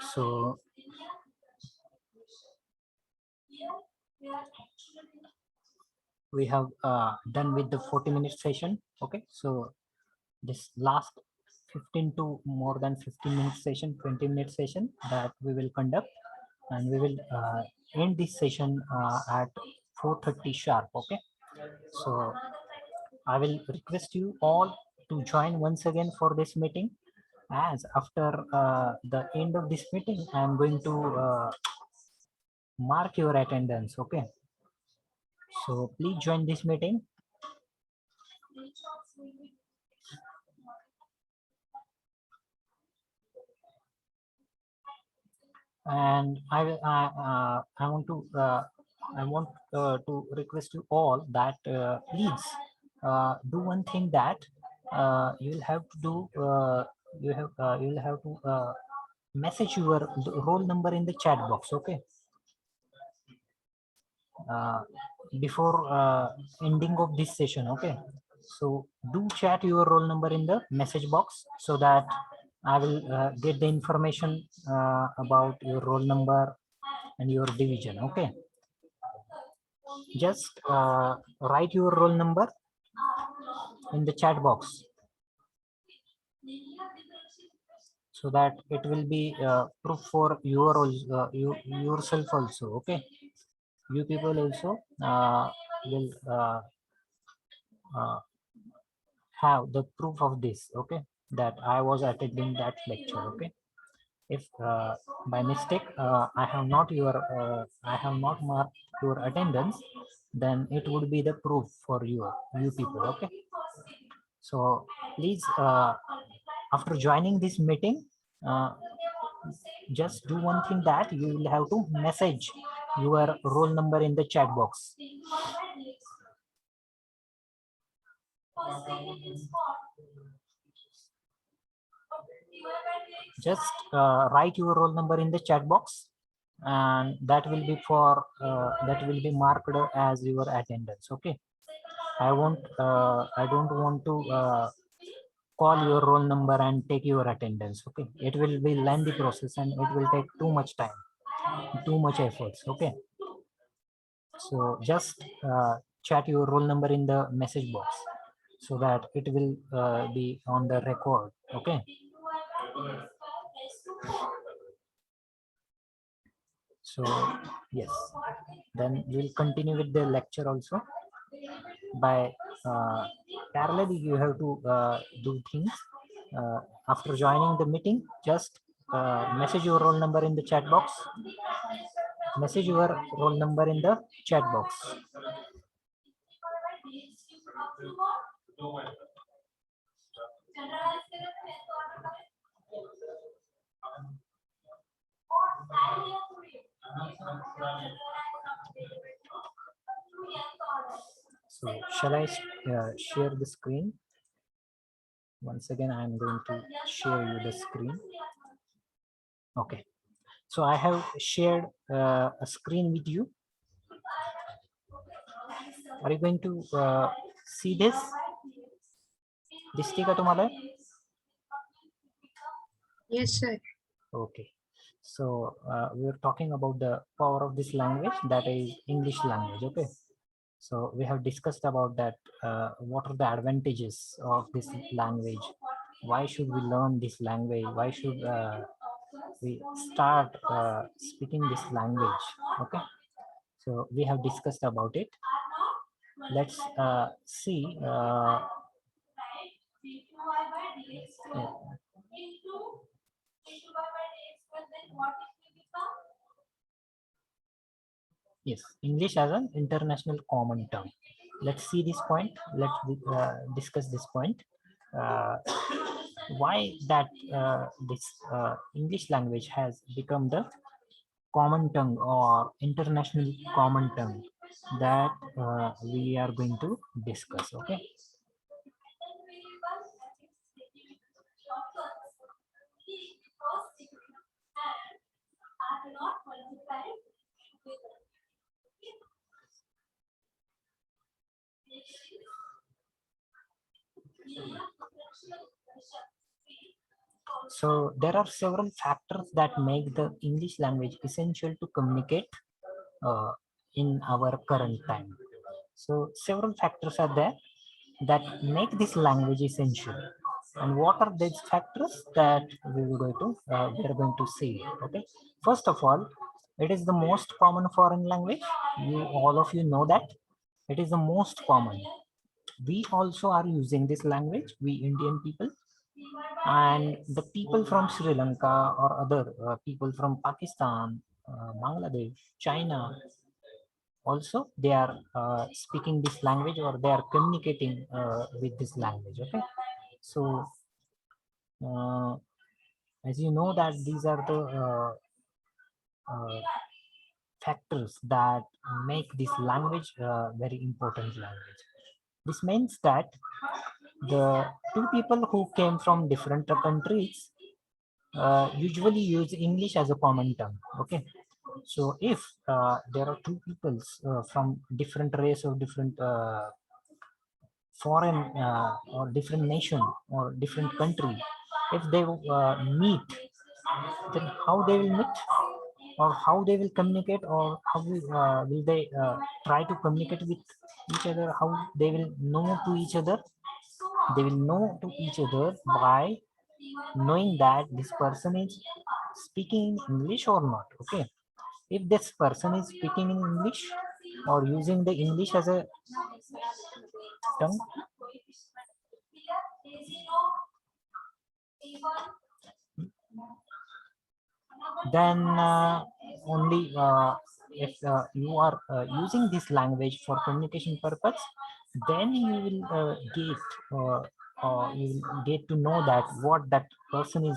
So we have done with the 40-minute session. Okay, so this last 15 to more than 15-minute session, 20-minute session that we will conduct, and we will end this session at 4:30 sharp. Okay, so I will request you all to join once again for this meeting, as after the end of this meeting I am going to mark your attendance. Okay, so please join this meeting. And I want to request you all that please do one thing, that you'll have to do you'll have to message your roll number in the chat box. Okay, uh, before ending of this session. Okay, so do chat your roll number in the message box so that I will get the information about your roll number and your division. Okay, just write your roll number in the chat box so that it will be proof for yourself also. Okay, you people also will uh, have the proof of this. Okay, that I was attending that lecture. Okay, if by mistake I have not marked your attendance, then it would be the proof for you people. Okay, so please after joining this meeting, uh, just do one thing, that you will have to message your roll number in the chat box. Just write your roll number in the chat box, and that will be for that will be marked as your attendance. Okay, I don't want to call your roll number and take your attendance. Okay, it will be lengthy process and it will take too much time, too much efforts. Okay, so just chat your roll number in the message box so that it will be on the record. Okay, so yes, then we'll continue with the lecture also. By parallelly you have to do things after joining the meeting. Just message your roll number in the chat box. Message your roll number in the chat box. So shall I share the screen? Once again, I am going to share you the screen. Okay, so I have shared a screen with you. Are you going to see this? Disti ka tumhala? Yes, sir. Okay, so we are talking about the power of this language, that is English language. Okay, so we have discussed about that. What are the advantages of this language? Why should we learn this language? Why should we start speaking this language? Okay, so we have discussed about it. Let's see. Yes, English as an international common term. Let's see this point. Let's discuss this point. Uh, why that this English language has become the common tongue or international common tongue, that we are going to discuss. Okay. So there are several factors that make the English language essential to communicate uh, in our current time. So several factors are there that make this language essential. And what are these factors that we are going to see? Okay, first of all, it is the most common foreign language. You all of you know that it is the most common. We also are using this language, we Indian people, and the people from Sri Lanka or other people from Pakistan, Bangladesh, China, also they are speaking this language or they are communicating with this language. Okay, so uh, as you know that these are the uh, factors that make this language very important language. This means that the two people who came from different countries usually use English as a common term. Okay, so if there are two peoples from different race or different foreign or different nation or different country, if they meet, then how they will meet or how they will communicate or how will they try to communicate with each other, how they will know to each other. They will know to each other by knowing that this person is speaking English or not. Okay, if this person is speaking in English or using the English as a tongue, then only if you are using this language for communication purpose, then you will you will get to know that what that person is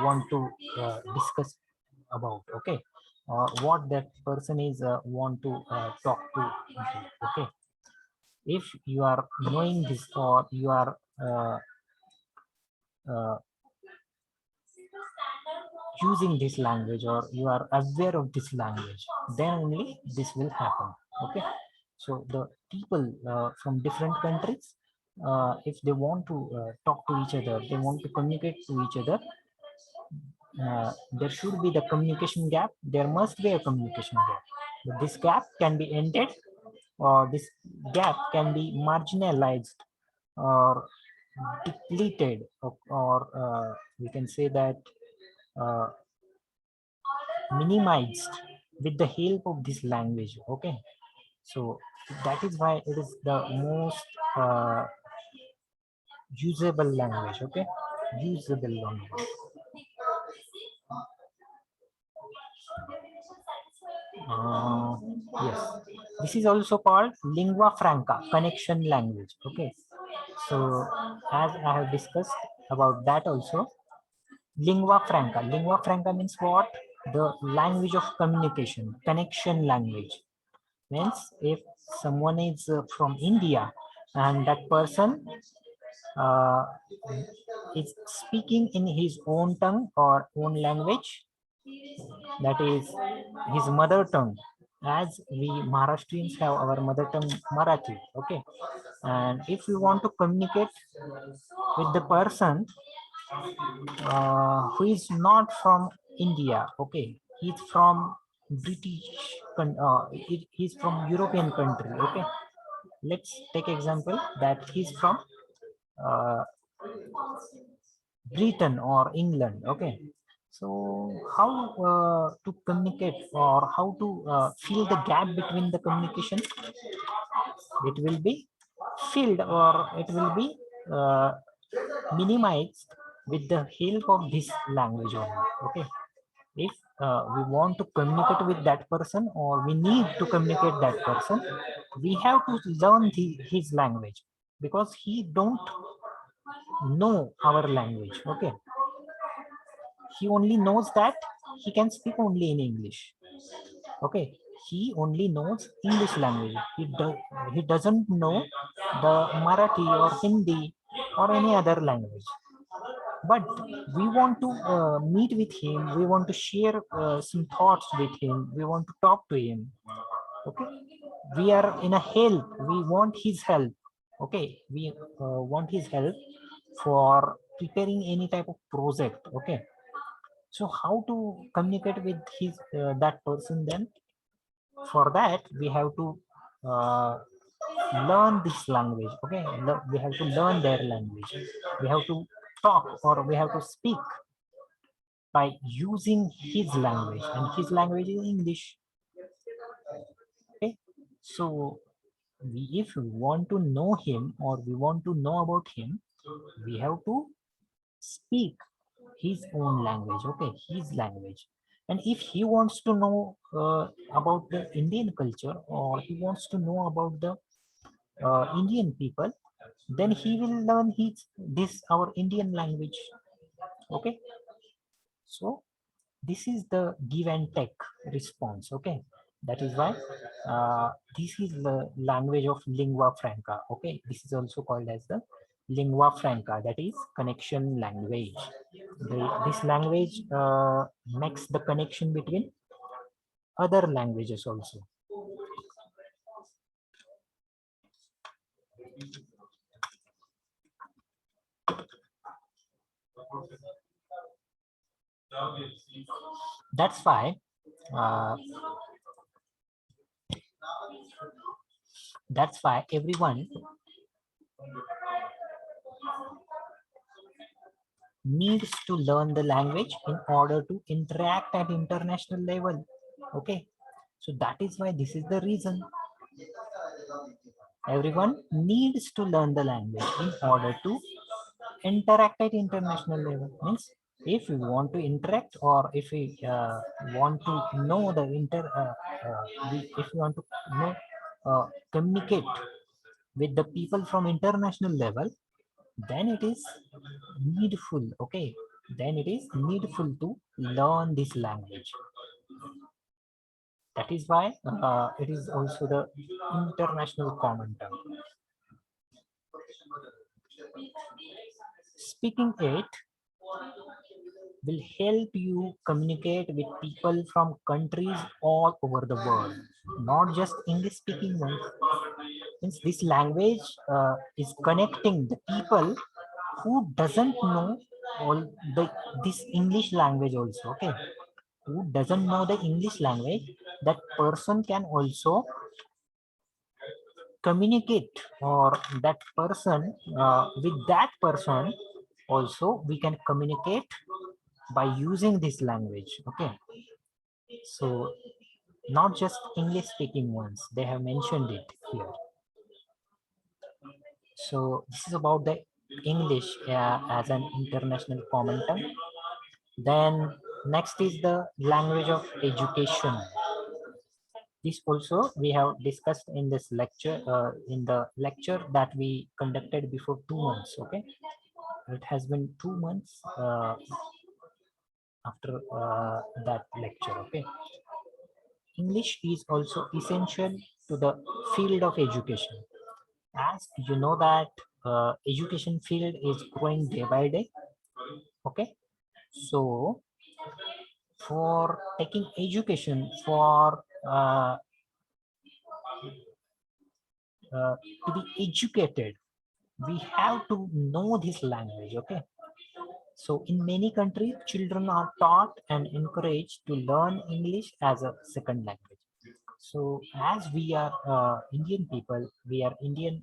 want to discuss about. Okay, what that person is want to talk to you. Okay, if you are knowing this or you are uh, using this language or you are aware of this language, then only this will happen. Okay, so the people from different countries, if they want to talk to each other, they want to communicate to each other, there should be the communication gap. There must be a communication gap. But this gap can be ended or this gap can be marginalized or depleted or we can say that uh, minimized with the help of this language. Okay, so that is why it is the most usable language. Okay, usable language. uh, yes, this is also called lingua franca, connection language. Okay, so as I have discussed about that also, lingua franca means what? The language of communication, connection language. Means if someone is from India and that person uh, is speaking in his own tongue or own language, that is his mother tongue, as we Maharashtrians have our mother tongue Marathi. Okay, and if we want to communicate with the person who is not from India, okay, he's from British, he's from European country. Okay, let's take example that he's from uh, Britain or England. Okay, so how to communicate or how to fill the gap between the communication? It will be filled or it will be uh, minimized with the help of this language only. Okay, if we want to communicate with that person or we need to communicate that person, we have to learn his language because he don't know our language. Okay, he only knows that he can speak only in English. Okay, he only knows English language. He doesn't know the Marathi or Hindi or any other language. But we want to meet with him, we want to share some thoughts with him, we want to talk to him. Okay, we are in a help, we want his help. Okay, we want his help for preparing any type of project. Okay, so how to communicate with his that person? Then for that we have to uh, learn this language. Okay, we have to learn their language. We have to talk, or we have to speak by using his language, and his language is English. Okay, so if we want to know him, or we want to know about him, we have to speak his own language. Okay, his language. And if he wants to know about the Indian culture, or he wants to know about the Indian people, then he will learn this our Indian language. Okay, so this is the give and take response. Okay, that is why this is the language of lingua franca. Okay, this is also called as the lingua franca, that is connection language. This language makes the connection between other languages also. That's why uh, everyone needs to learn the language in order to interact at international level. Okay, so that is why this is the reason everyone needs to learn the language in order to interact at international level. Means if we want to interact, or if we want to know the if we want to know communicate with the people from international level, then it is needful. Okay, then it is needful to learn this language. That is why it is also the international common term. Speaking it will help you communicate with people from countries all over the world, not just English speaking ones. Means this language is connecting the people who doesn't know all the this English language also. Okay, who doesn't know the English language, that person can also communicate, or that person with that person also we can communicate by using this language. Okay, so not just English speaking ones, they have mentioned it here. So this is about the English as an international common term. Then next is the language of education. This also we have discussed in this lecture, in the lecture that we conducted before 2 months. Okay, it has been 2 months after that lecture. Okay, English is also essential to the field of education. As you know that education field is growing day by day. Okay, so for taking education, for to be educated, we have to know this language. Okay, so in many countries, children are taught and encouraged to learn English as a second language. So as we are Indian people, we are Indian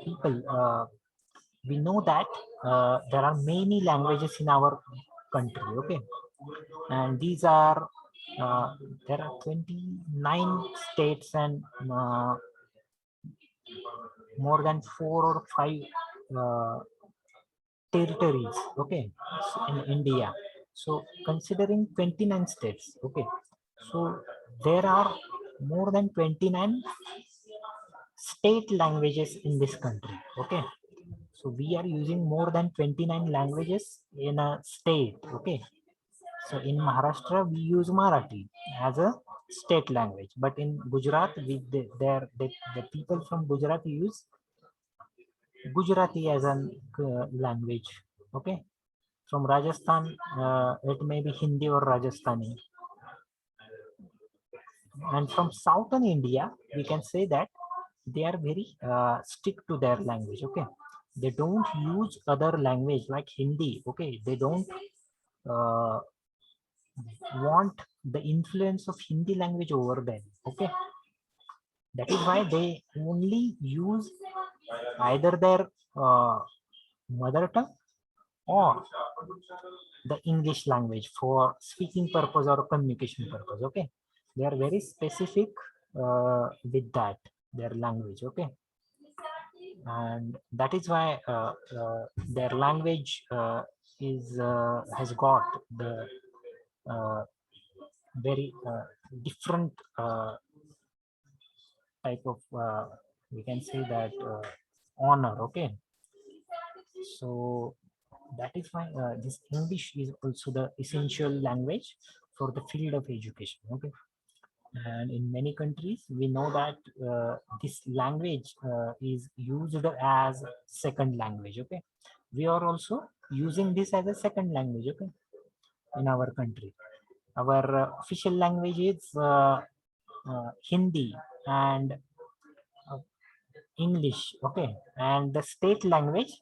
people, we know that there are many languages in our country. Okay, and these are there are 29 states and more than 4 or 5 uh, territories. Okay, in India. So considering 29 states. Okay, so there are more than 29 state languages in this country. Okay, so we are using more than 29 languages in a state. Okay, so in Maharashtra we use Marathi as a state language, but in Gujarat the people from Gujarat use Gujarati as an language. Okay, from Rajasthan it may be Hindi or Rajasthani, and from southern India we can say that they are very strict to their language. Okay, they don't use other language like Hindi. Okay, they don't uh, want the influence of Hindi language over them. Okay, that is why they only use either their mother tongue or the English language for speaking purpose or communication purpose. Okay, they are very specific with that their language. Okay, and that is why their language is has got the uh, very different type of we can say that honor. Okay, so that is why this English is also the essential language for the field of education. Okay, and in many countries we know that this language is used as second language. Okay, we are also using this as a second language. Okay, in our country our official language is Hindi and uh, English. Okay, and the state language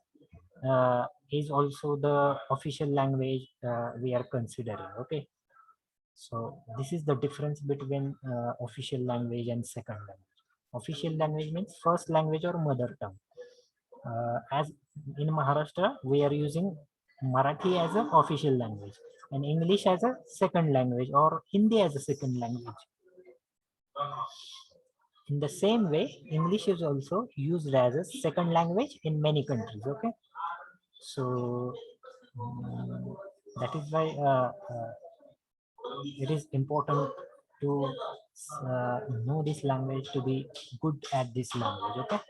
is also the official language we are considering. Okay, so this is the difference between official language and second language. Official language means first language or mother tongue. As in Maharashtra, we are using Marathi as an official language and English as a second language or Hindi as a second language. In the same way, English is also used as a second language in many countries. Okay, so that is why it is important to know this language, to be good at this language. Okay,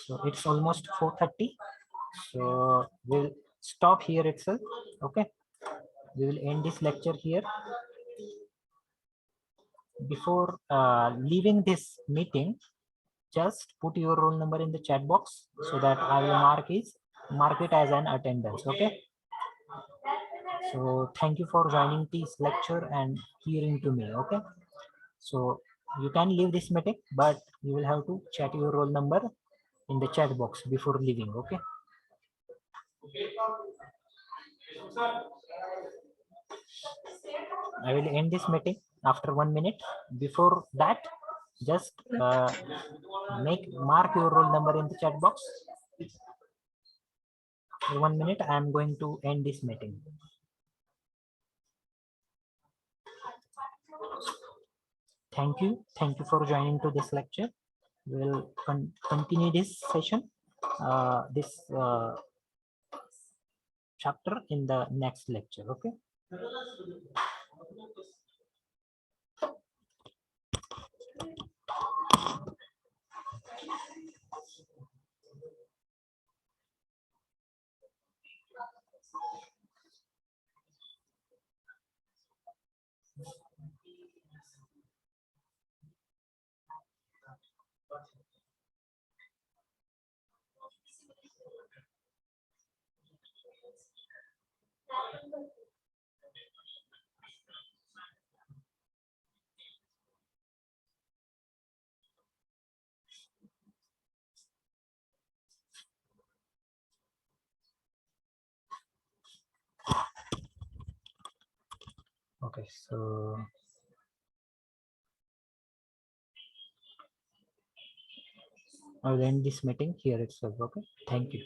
so it's almost 4:30, so we'll stop here itself. Okay, we will end this lecture here. Before leaving this meeting, just put your roll number in the chat box so that I will mark it as an attendance. Okay, so thank you for joining this lecture and hearing to me. Okay, so you can leave this meeting, but you will have to chat your roll number in the chat box before leaving. Okay, I will end this meeting after 1 minute. Before that, just mark your roll number in the chat box. For 1 minute, I am going to end this meeting. Thank you for joining to this lecture. We'll continue this session, this chapter in the next lecture. Okay. Okay, so I will end this meeting here itself. Okay, thank you.